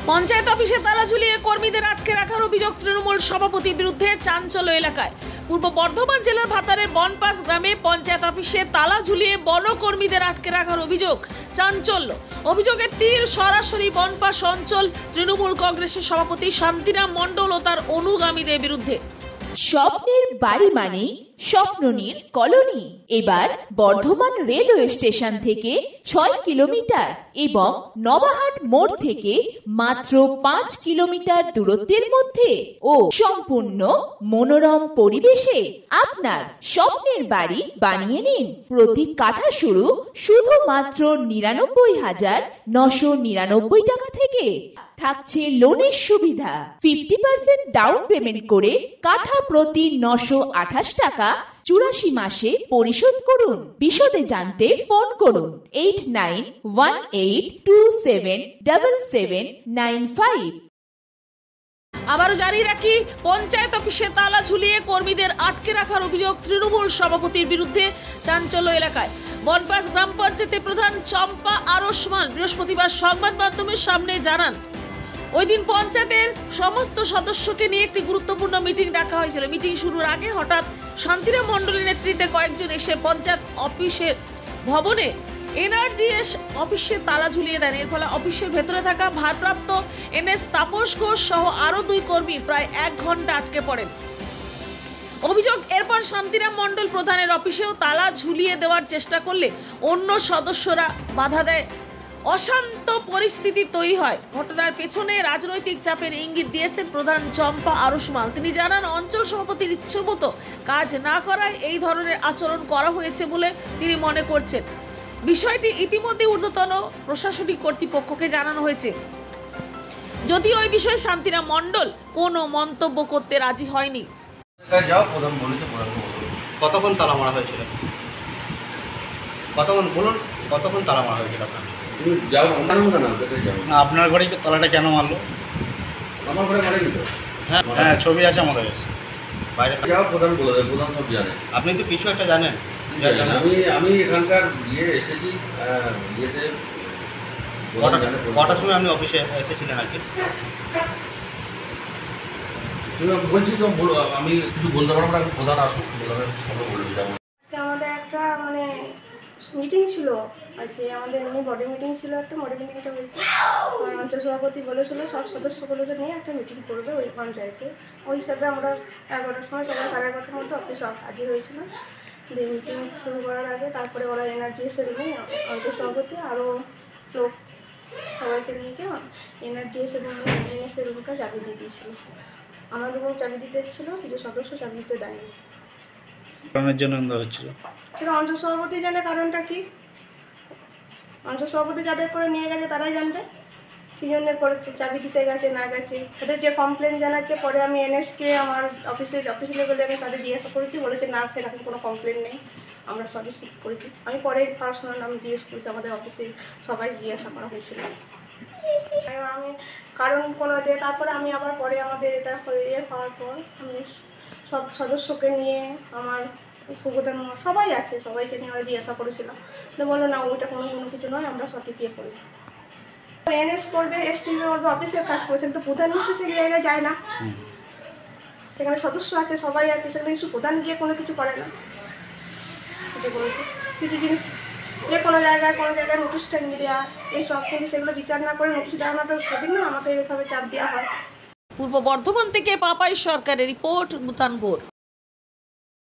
পঞ্চায়েত অফিসে তালা ঝুলিয়ে কর্মীদের আটকে রাখার অভিযোগ তৃণমূল সভাপতির বিরুদ্ধে চাঞ্চল্য এলাকায়। পূর্ব বর্ধমান জেলার ভাতারের বনপাস গ্রামে পঞ্চায়েত অফিসে তালা ঝুলিয়ে বনকর্মীদের আটকে রাখার অভিযোগ চাঞ্চল্য। অভিযোগের তীর সরাসরি বনপাস অঞ্চল তৃণমূল কংগ্রেসের সভাপতি শান্তিরাম মণ্ডল ও তার অনুগামীদের বিরুদ্ধে। স্বপ্নের বাড়ি মানে স্বপ্ননীর কলোনি। এবার বর্ধমান রেলওয়ে স্টেশন থেকে 6 কিলোমিটার এবং নবাহাট মোড় থেকে মাত্র 5 কিলোমিটার দূরত্বের মধ্যে ও সম্পূর্ণ মনোরম পরিবেশে আপনার স্বপ্নের বাড়ি বানিয়ে নিন। প্রতি কাঠা শুধুমাত্র 99,999 টাকা থেকে। থাকছে লোনের সুবিধা। 50% ডাউন পেমেন্ট করে কাঠা প্রতি 928 টাকা 84 মাসে পরিশোধ করুন। বিশদে জানতে ফোন করুন 8918277795। আবারও জানিয়ে রাখি, পঞ্চায়েত অফিসে তালা ঝুলিয়ে কর্মীদের আটকে রাখার অভিযোগ তৃণমূল সভাপতির বিরুদ্ধে চাঞ্চল্য এলাকায়। বনপাস গ্রাম পঞ্চায়েতের প্রধান চম্পা আরসমান বৃহস্পতিবার সংবাদ মাধ্যমের সামনে জানান, ওই দিন পঞ্চায়েতের সমস্ত সদস্যকে নিয়ে একটি গুরুত্বপূর্ণ মিটিং ডাকা হয়েছিল। মিটিং শুরুর আগে হঠাৎ শান্তিরাম মণ্ডলের নেতৃত্বে কয়েকজন এসে পঞ্চায়েত অফিসের ভবনে এনআরজিএস অফিসে তালা ঝুলিয়ে দেন। এর ফলে অফিসের ভেতরে থাকা ভারপ্রাপ্ত এনএস তাপস ঘোষ সহ আরও 2 কর্মী প্রায় 1 ঘন্টা আটকে পড়েন। অভিযোগ, এরপর শান্তিরাম মণ্ডল প্রধানের অফিসেও তালা ঝুলিয়ে দেওয়ার চেষ্টা করলে অন্য সদস্যরা বাধা দেয়। অশান্ত পরিস্থিতি তৈরি হয়। ঘটনার পেছনে রাজনৈতিক চাপের ইঙ্গিত দিয়েছেন প্রধান চম্পা আরসমাল। তিনি জানান, অঞ্চল সভাপতির ইচ্ছেমতো কাজ না করায় এই ধরনের আচরণ করা হয়েছে বলে তিনি মনে করছেন। বিষয়টি ইতিমধ্যে ঊর্ধ্বতন প্রশাসনিক কর্তৃপক্ষকে জানানো হয়েছে। যদিও ওই বিষয়ে শান্তিরাম মণ্ডল কোনো মন্তব্য করতে রাজি হয়নি। কতক্ষণ তালা মারা হয়েছিল? কতক্ষণ তালা মারা হয়েছিল? আপনার ঘরে তালাটা কেন মারলো? আমার ঘরে মারেনি তো। হ্যাঁ, ছবি আছে আমাদের কাছে। বাইরে যাও, প্রধান বলে দেয়, প্রধান সব জানে। আপনি তো কিছু একটা জানেন। আমি এখানকার এসেছি ইয়েতে। কটার সময় আপনি অফিসে এসেছিলেন আজকে? বলছি তো, আমি কিছু বলতে পারবো না। প্রধান আসুক, প্রধানের সঙ্গে বলবি যাবো। আমাদের একটা মিটিং ছিল আজকে, আমাদের এমনি বডি মিটিং ছিল, একটা বডি মিটিংটা হয়েছে। অঞ্চল সভাপতি বলেছিল সব সদস্যগুলোকে নিয়ে একটা মিটিং করবে ওই পঞ্চায়েতে। ওই হিসাবে আমরা 11টার সময় সকাল 11:30টার মধ্যে অফিসে হাজির হয়েছিলাম। দিয়ে মিটিং শুরু করার আগে তারপরে ওরা এনআরজিএসের রুমে অঞ্চল সভাপতি আরও লোক সবাইকে নিয়ে গিয়ে এনআরজিএসের রুমে এনএসের রুমটা চাবি দিয়ে দিয়েছিল। আমাদের রুম চাবি দিতে এসেছিলো, কিছু সদস্য চাবি দিতে দেয়নি। কারণের জন্য হচ্ছিল সেটা অঞ্চল সভাপতি জানে কারণটা কি। অঞ্চল সভাপতি যাদের করে নিয়ে গেছে তারাই জানবে সেই জন্য করে চাবি দিতে গেছে না গেছে। ওদের যে কমপ্লেন জানাচ্ছে, পরে আমি এনএসকে আমার অফিস লেভেলে আমি তাদের জিজ্ঞাসা করেছি, বলেছে না সেরকম কোনো কমপ্লেন নেই, আমরা সবই ঠিক করেছি। আমি পরে পার্সোনাল আমি জিজ্ঞেস করেছি, আমাদের অফিসে সবাই জিজ্ঞাসা করা হয়েছিল। আমি কারণ কোনো দিয়ে তারপরে আমি আবার পরে আমাদের এটা হওয়ার পর আমি সব সদস্যকে নিয়ে আমার সুবোধন সবাই আছে, সবাইকে নিয়ে আমরা জিজ্ঞাসা করেছিলাম। তো বললো না, ওইটা কোনো কিছু নয়, আমরা সঠিক ইয়ে করেছি। এনএস করবে, এসটি করবে, অফিসের কাজ করেছেন, তো প্রধান নিশ্চয়ই সেই জায়গায় যায় না। সেখানে সদস্য আছে, সবাই আছে, সেখানে নিশ্চয়ই প্রধান গিয়ে কোনো কিছু করে না। এটা বলেছে কিছু জিনিস যে কোনো জায়গায় নোটিশটা নিয়ে দেওয়া, এইসব কিন্তু সেগুলো বিচার না করে নোটিশ দেওয়াটা সঠিক না, আমাকে এইভাবে চাপ দেওয়া হয়। পূর্ব বর্ধমান থেকে পাপাই সরকারের রিপোর্ট, মুতানপুর।